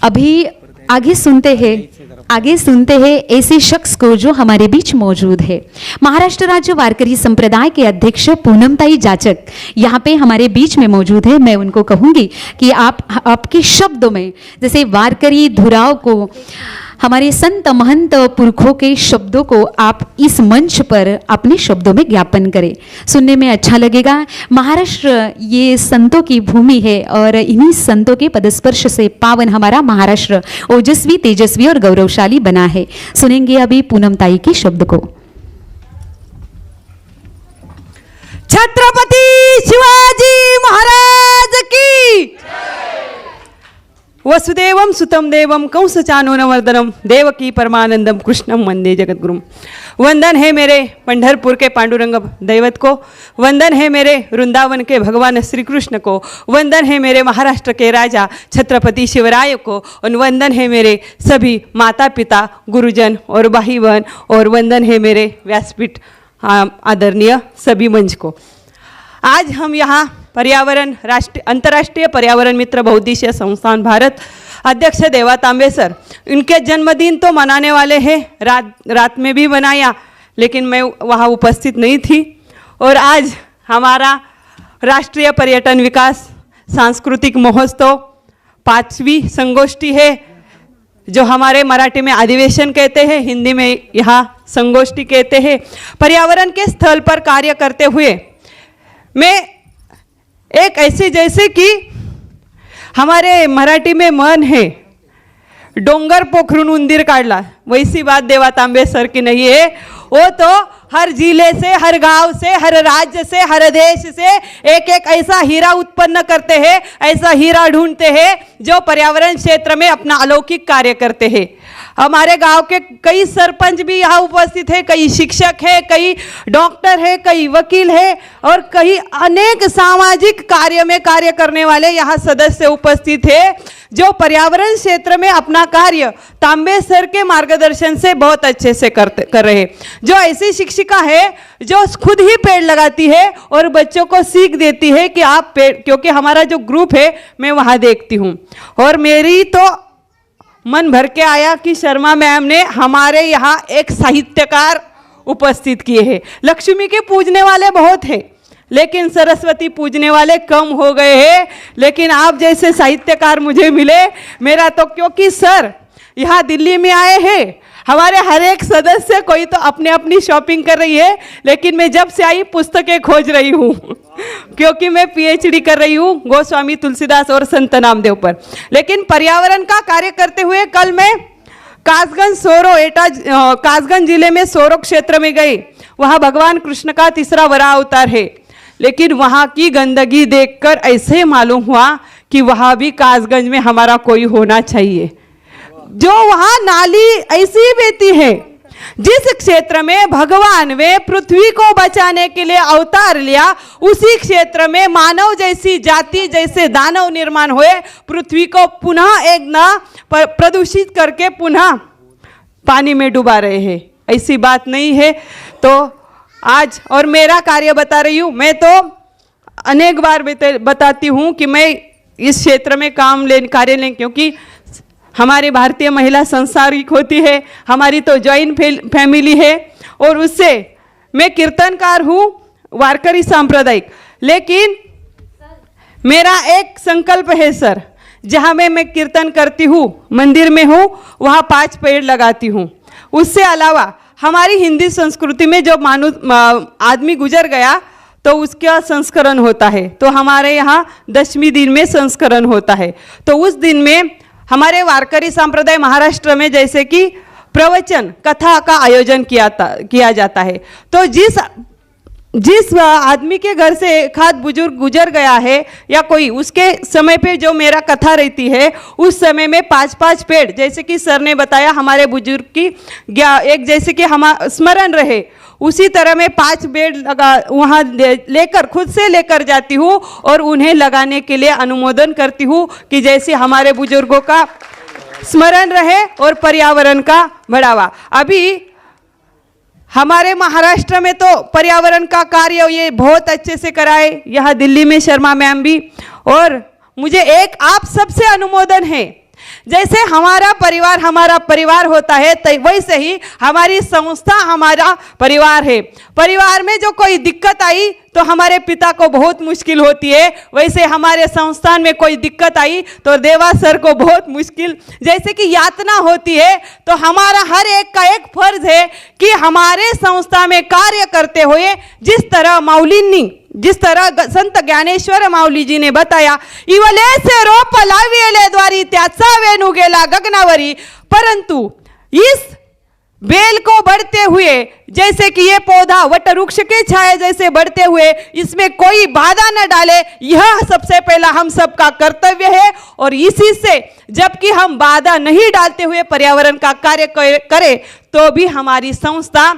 अभी आगे सुनते हैं ऐसे शख्स को जो हमारे बीच मौजूद है। महाराष्ट्र राज्य वारकरी संप्रदाय के अध्यक्ष पूनमताई जाचक यहाँ पे हमारे बीच में मौजूद है। मैं उनको कहूँगी कि आप आपके शब्दों में, जैसे वारकरी धुराव को, हमारे संत महंत पुरखों के शब्दों को आप इस मंच पर अपने शब्दों में ज्ञापन करें। सुनने में अच्छा लगेगा। महाराष्ट्र ये संतों की भूमि है और इन्हीं संतों के पदस्पर्श से पावन हमारा महाराष्ट्र ओजस्वी, तेजस्वी और गौरवशाली बना है। सुनेंगे अभी पूनमताई के शब्द को। छत्रपति शिवाजी महाराज की वसुदेवम सुतम देवम कंस चानूरमर्दनम देवकी परमानंदम कृष्णम वंदे जगतगुरुम। वंदन है मेरे पंढरपुर के पांडुरंग दैवत को, वंदन है मेरे वृंदावन के भगवान श्री कृष्ण को, वंदन है मेरे महाराष्ट्र के राजा छत्रपति शिवराय को, और वंदन है मेरे सभी माता पिता, गुरुजन और भाई बहन, और वंदन है मेरे व्यासपीठ आदरणीय सभी मंच को। आज हम यहाँ पर्यावरण अंतर्राष्ट्रीय पर्यावरण मित्र बहुउद्देशीय संस्थान भारत अध्यक्ष देवा तांबे सर, इनके जन्मदिन तो मनाने वाले हैं, रात में भी मनाया, लेकिन मैं वहाँ उपस्थित नहीं थी। और आज हमारा राष्ट्रीय पर्यटन विकास सांस्कृतिक महोत्सव 5वीं संगोष्ठी है, जो हमारे मराठी में अधिवेशन कहते हैं, हिंदी में यहाँ संगोष्ठी कहते हैं। पर्यावरण के स्थल पर कार्य करते हुए मैं एक ऐसे, जैसे कि हमारे मराठी में मन है डोंगर पोखरून उंदीर काढला, वैसी बात देवा तांबे सर की नहीं है। वो तो हर जिले से, हर गांव से, हर राज्य से, हर देश से एक एक ऐसा हीरा उत्पन्न करते हैं, ऐसा हीरा ढूंढते हैं जो पर्यावरण क्षेत्र में अपना अलौकिक कार्य करते हैं। हमारे गांव के कई सरपंच भी यहाँ उपस्थित है, कई शिक्षक है, कई डॉक्टर है, कई वकील है, और कई अनेक सामाजिक कार्य में कार्य करने वाले यहाँ सदस्य उपस्थित है, जो पर्यावरण क्षेत्र में अपना कार्य तांबे सर के मार्गदर्शन से बहुत अच्छे से कर रहे हैं। जो ऐसी शिक्षिका है जो खुद ही पेड़ लगाती है और बच्चों को सीख देती है कि आप पेड़, क्योंकि हमारा जो ग्रुप है मैं वहाँ देखती हूँ, और मेरी तो मन भर के आया कि शर्मा मैम ने हमारे यहाँ एक साहित्यकार उपस्थित किए हैं। लक्ष्मी के पूजने वाले बहुत हैं, लेकिन सरस्वती पूजने वाले कम हो गए हैं, लेकिन आप जैसे साहित्यकार मुझे मिले। मेरा तो, क्योंकि सर यहाँ दिल्ली में आए हैं, हमारे हर एक सदस्य कोई तो अपने अपनी शॉपिंग कर रही है, लेकिन मैं जब से आई पुस्तकें खोज रही हूँ क्योंकि मैं पीएचडी कर रही हूँ गोस्वामी तुलसीदास और संत नामदेव पर। लेकिन पर्यावरण का कार्य करते हुए कल मैं कासगंज जिले में सोरो क्षेत्र में गई। वहाँ भगवान कृष्ण का 3रा वराह अवतार है, लेकिन वहाँ की गंदगी देखकर ऐसे मालूम हुआ कि वहाँ भी कासगंज में हमारा कोई होना चाहिए। जो वहाँ नाली ऐसी बहती है, जिस क्षेत्र में भगवान ने पृथ्वी को बचाने के लिए अवतार लिया, उसी क्षेत्र में मानव जैसी जाति, जैसे दानव निर्माण हुए, पृथ्वी को पुनः एक न प्रदूषित करके पुनः पानी में डुबा रहे हैं। ऐसी बात नहीं है। तो आज, और मेरा कार्य बता रही हूँ, मैं तो अनेक बार बताती हूँ कि मैं इस क्षेत्र में कार्य लें, क्योंकि हमारी भारतीय महिला सांसारिक होती है, हमारी तो जॉइंट फैमिली है, और उससे मैं कीर्तनकार हूँ वारकरी सांप्रदायिक। लेकिन मेरा एक संकल्प है सर, जहाँ मैं कीर्तन करती हूँ, मंदिर में हूँ, वहाँ 5 पेड़ लगाती हूँ। उससे अलावा हमारी हिंदी संस्कृति में जो आदमी गुजर गया तो उसका संस्करण होता है, तो हमारे यहाँ 10वीं दिन में संस्करण होता है। तो उस दिन में हमारे वारकरी संप्रदाय महाराष्ट्र में जैसे कि प्रवचन कथा का आयोजन किया जाता है। तो जिस आदमी के घर से एक आध बुजुर्ग गुजर गया है या कोई, उसके समय पे जो मेरा कथा रहती है, उस समय में 5-5 पेड़, जैसे कि सर ने बताया हमारे बुजुर्ग की एक जैसे कि हम स्मरण रहे, उसी तरह मैं 5 पेड़ वहाँ लेकर खुद से लेकर जाती हूँ और उन्हें लगाने के लिए अनुमोदन करती हूँ कि जैसे हमारे बुजुर्गों का स्मरण रहे और पर्यावरण का बढ़ावा। अभी हमारे महाराष्ट्र में तो पर्यावरण का कार्य ये बहुत अच्छे से कराए, यहाँ दिल्ली में शर्मा मैम भी, और मुझे एक आप सबसे अनुमोदन है जैसे हमारा परिवार होता है, तो वैसे ही हमारी संस्था हमारा परिवार है। परिवार में जो कोई दिक्कत आई तो हमारे पिता को बहुत मुश्किल होती है, वैसे हमारे संस्थान में कोई दिक्कत आई तो देवा सर को बहुत मुश्किल, जैसे कि यातना होती है। तो हमारा हर एक का एक फर्ज है कि हमारे संस्था में कार्य करते हुए जिस तरह संत ज्ञानेश्वर माऊली जी ने बताया, इवले से रोप लाविले द्वारी त्याचा वेणू गेला गगनावरी, परंतु इस बेल को बढ़ते हुए, जैसे कि ये पौधा वटवृक्ष के छाए जैसे बढ़ते हुए, इसमें कोई बाधा न डाले, यह सबसे पहला हम सबका कर्तव्य है। और इसी से जबकि हम बाधा नहीं डालते हुए पर्यावरण का कार्य करें तो भी हमारी संस्था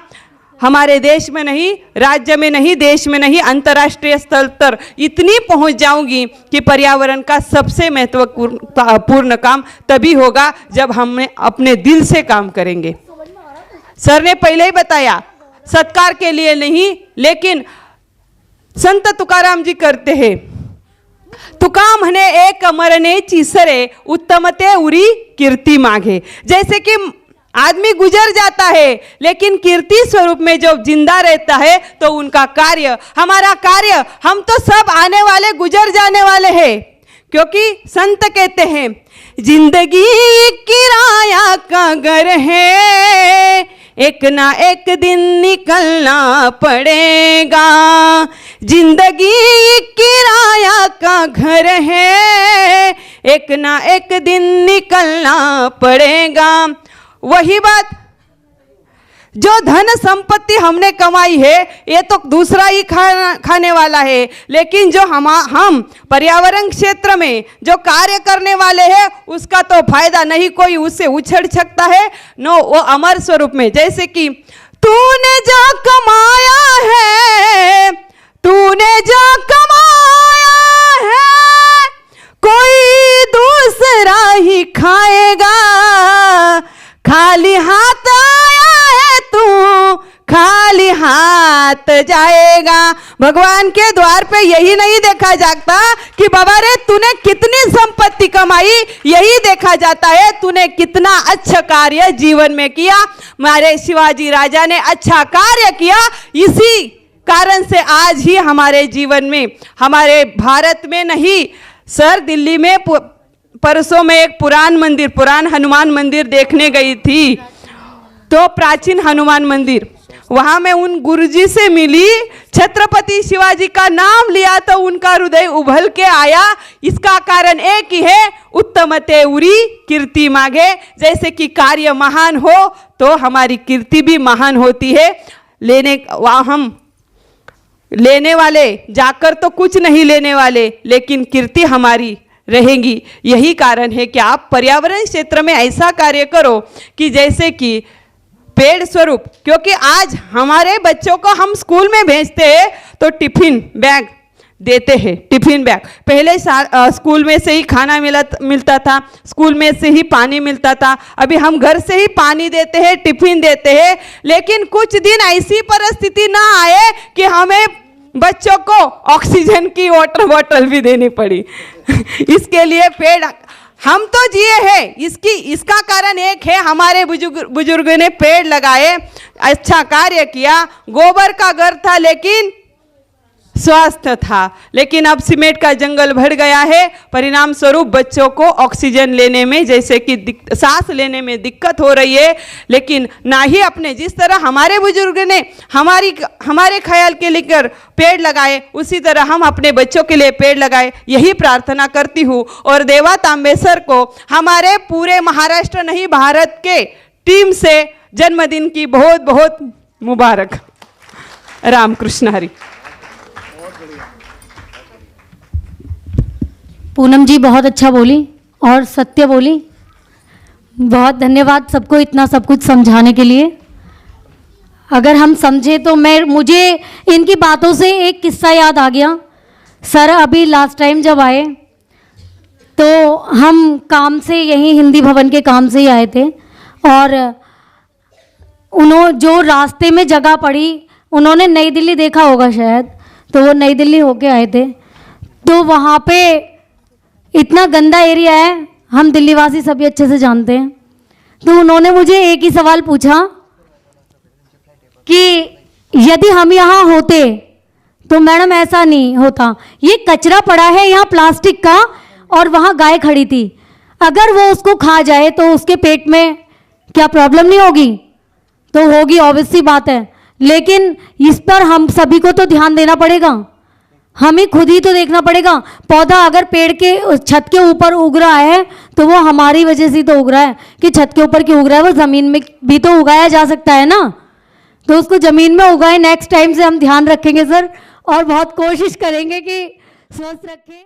हमारे देश में नहीं, राज्य में नहीं, देश में नहीं, अंतर्राष्ट्रीय स्तर पर इतनी पहुंच जाऊंगी कि पर्यावरण का सबसे महत्वपूर्ण काम तभी होगा जब हम अपने दिल से काम करेंगे। सर ने पहले ही बताया, सत्कार के लिए नहीं, लेकिन संत तुकाराम जी करते हैं, तुका म्हणे एक मरण्याची सरे, उत्तमते उरी कीर्ती मागे। जैसे कि आदमी गुजर जाता है लेकिन कीर्ति स्वरूप में जो जिंदा रहता है तो उनका कार्य, हमारा कार्य, हम तो सब आने वाले गुजर जाने वाले हैं, क्योंकि संत कहते हैं जिंदगी किराया का घर है, एक ना एक दिन निकलना पड़ेगा। जिंदगी किराया का घर है, एक ना एक दिन निकलना पड़ेगा। वही बात, जो धन संपत्ति हमने कमाई है ये तो दूसरा ही खाने वाला है, लेकिन जो हम पर्यावरण क्षेत्र में जो कार्य करने वाले हैं उसका तो फायदा नहीं कोई उससे उछड़ सकता है, नो, वो अमर स्वरूप में। जैसे कि तूने जो कमाया है, तूने जो कमाया है, कोई दूसरा ही खाएगा, खाली हाथ आया है तू, खाली हाथ जाएगा। भगवान के द्वार पे यही नहीं देखा जाता कि बाबा रे तूने कितनी संपत्ति कमाई, यही देखा जाता है तूने कितना अच्छा कार्य जीवन में किया। हमारे शिवाजी राजा ने अच्छा कार्य किया, इसी कारण से आज ही हमारे जीवन में, हमारे भारत में नहीं, सर दिल्ली में परसों में एक पुरान हनुमान मंदिर देखने गई थी, तो प्राचीन हनुमान मंदिर, वहां मैं उन गुरुजी से मिली, छत्रपति शिवाजी का नाम लिया तो उनका हृदय उभल के आया। इसका कारण एक ही है, उत्तमते उरी कीर्ति मागे। जैसे कि कार्य महान हो तो हमारी कीर्ति भी महान होती है। हम लेने वाले जाकर तो कुछ नहीं लेने वाले, लेकिन कीर्ति हमारी रहेगी। यही कारण है कि आप पर्यावरण क्षेत्र में ऐसा कार्य करो कि जैसे कि पेड़ स्वरूप, क्योंकि आज हमारे बच्चों को हम स्कूल में भेजते हैं तो टिफिन बैग देते हैं। टिफिन बैग पहले स्कूल में से ही खाना मिलता था, स्कूल में से ही पानी मिलता था, अभी हम घर से ही पानी देते हैं, टिफिन देते हैं। लेकिन कुछ दिन ऐसी परिस्थिति ना आए कि हमें बच्चों को ऑक्सीजन की वाटर बॉटल भी देनी पड़ी। इसके लिए पेड़ हम तो जिए हैं, इसका कारण एक है, हमारे बुजुर्ग ने पेड़ लगाए, अच्छा कार्य किया। गोबर का घर था लेकिन स्वास्थ्य था, लेकिन अब सीमेंट का जंगल भर गया है। परिणाम स्वरूप बच्चों को ऑक्सीजन लेने में, जैसे कि सांस लेने में दिक्कत हो रही है। लेकिन ना ही अपने, जिस तरह हमारे बुजुर्ग ने हमारे ख्याल के लेकर पेड़ लगाए, उसी तरह हम अपने बच्चों के लिए पेड़ लगाए। यही प्रार्थना करती हूँ। और देवा तांबे सर को हमारे पूरे महाराष्ट्र नहीं भारत के टीम से जन्मदिन की बहुत बहुत मुबारक। रामकृष्ण हरि। पूनम जी बहुत अच्छा बोली और सत्य बोली। बहुत धन्यवाद सबको इतना सब कुछ समझाने के लिए। अगर हम समझे तो मुझे इनकी बातों से एक किस्सा याद आ गया। सर अभी लास्ट टाइम जब आए तो हम काम से, यहीं हिंदी भवन के काम से ही आए थे, और उन्होंने जो रास्ते में जगह पड़ी, उन्होंने नई दिल्ली देखा होगा शायद, तो वो नई दिल्ली होके आए थे। तो वहाँ पे इतना गंदा एरिया है, हम दिल्ली वासी सभी अच्छे से जानते हैं। तो उन्होंने मुझे एक ही सवाल पूछा कि यदि हम यहाँ होते तो मैडम ऐसा नहीं होता, ये कचरा पड़ा है यहाँ प्लास्टिक का और वहाँ गाय खड़ी थी, अगर वो उसको खा जाए तो उसके पेट में क्या प्रॉब्लम नहीं होगी? तो होगी, ऑब्वियस सी बात है। लेकिन इस पर हम सभी को तो ध्यान देना पड़ेगा, हमें खुद ही तो देखना पड़ेगा। पौधा अगर पेड़ के छत के ऊपर उग रहा है तो वो हमारी वजह से तो उग रहा है कि छत के ऊपर क्यों उग रहा है, वो ज़मीन में भी तो उगाया जा सकता है ना, तो उसको ज़मीन में उगाए। नेक्स्ट टाइम से हम ध्यान रखेंगे सर, और बहुत कोशिश करेंगे कि स्वस्थ रखें।